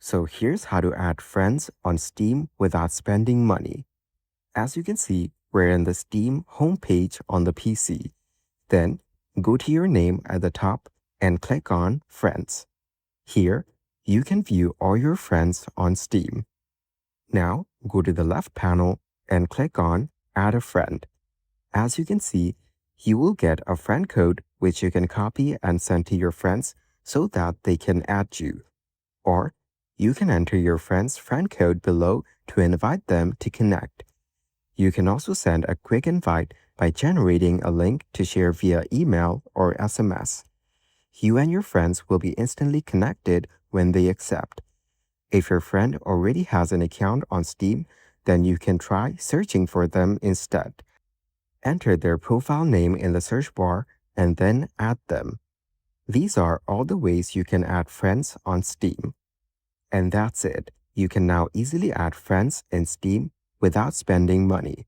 So here's how to add friends on Steam without spending money. As you can see, we're in the Steam homepage on the PC. Then, go to your name at the top and click on Friends. Here, you can view all your friends on Steam. Now, go to the left panel and click on Add a Friend. As you can see, you will get a friend code which you can copy and send to your friends so that they can add you. Or, you can enter your friend's friend code below to invite them to connect. You can also send a quick invite by generating a link to share via email or SMS. You and your friends will be instantly connected when they accept. If your friend already has an account on Steam, then you can try searching for them instead. Enter their profile name in the search bar and then add them. These are all the ways you can add friends on Steam. And that's it. You can now easily add friends in Steam without spending money.